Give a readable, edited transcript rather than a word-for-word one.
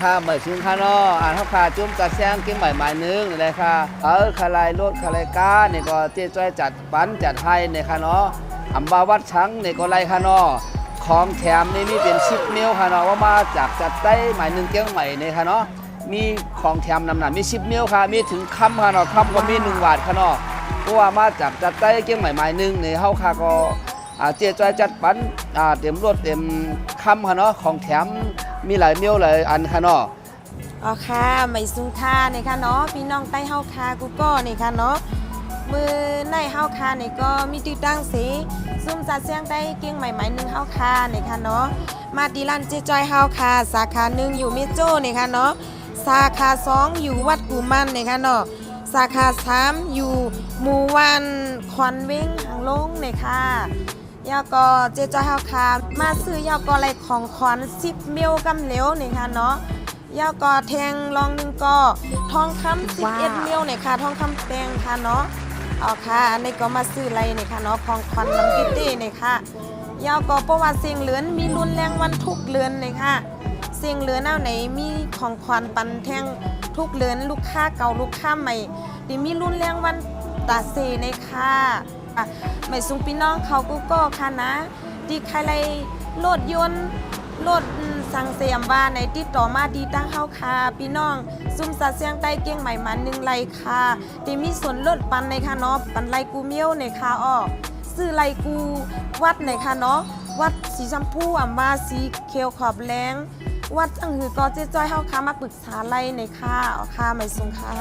ค่ะเหมือนซุงค่ะเนาะเฮาค่ะจุ่มจัดแซงเกมใหม่ๆนึงนี่แหละค่ะคลายรถคลายก้านี่ก็เจ๊จ้อยจัดปันจัดให้นี่ค่ะเนาะอำบาวัดช้างนี่ก็ไล่ค่ะเนาะของแถมนี่มีเป็น10นิ้วค่ะเนาะว่ามาจากจัดได้หมายนึงเกมใหม่นี่ค่ะเนาะมีของแถมนำหนักมี10นิ้วค่ะมีถึงคำค่ะเนาะคำก็มี1 บาทค่ะเนาะเพราะว่ามาจากจัดได้เกมใหม่ๆนึงนี่เฮาค่ะก็เจ๊จ้อยจัดปันเต็มรถเต็มคำค่ะเนาะของแถมมีหลายเมียวหลายอันค่ะเนาะอ๋อค่ะไม่ซุงค่านี่ค่ะเนาะพี่น้องใต้เฮาคากูก็นี่ค่ะเนาะมือในเฮาคานี่ก็มีติดตั้งสีซุ่มจัดเสียงได้เก่งใหม่ๆนึงเฮาคานี่ค่ะเนาะมาดีลันเจจอยเฮาคาสาขา1อยู่มิโจ้นี่ค่ะเนาะสาขา2อยู่วัดกูมันนี่ค่ะเนาะสาขา3อยู่หมู่วันคอนเว้งหางลงนี่ค่ะยาก็เจจอยเฮาคามาซื้อยาก็อะไรของขวัญ10เมลกำเหลวนี่ค่ะเนาะยาก็แทงรองนึงก็ทองคำ11เมลนี่ค่ะทองคำแดงค่ะเนาะอ๋อค่ะอันนี้ก็มาซื้ออะไรนี่ค่ะเนาะของขวัญน้ำกิตตี้นี่ค่ะยาก็เพราะว่าเสียงเหลือนมีรุนแรงวันทุกเดือนนี่ค่ะเสียงเหลือนเอาไหนมีของขวัญปันแทงทุกเดือนลูกค้าเก่าลูกค้าใหม่ที่มีรุนแรงวันตาเซนี่ค่ะไม่ซุงพี่น้องเขาก็ค่ะนะดีใครไรโลดยนต์โลดสั่งเสียมว่าในติดต่อมาดีตั้งเฮาค่ะพี่น้องซุ่มสัตว์เสียงใต้เกียงใหม่มา1ไลค่ะที่มีส่วนลดปันในค่ะเนาะปันไลกูเมียวในค่ะอ้อซื้อไลกูวัดในค่ะเนาะวัดสีชมพูมาสีเขียวขอบแรงวัดอังหือก็เจ๊จ้อยเฮาค่ะมาปรึกษาไลในค่ะอ๋อค่ะไม่ซุงค่ะ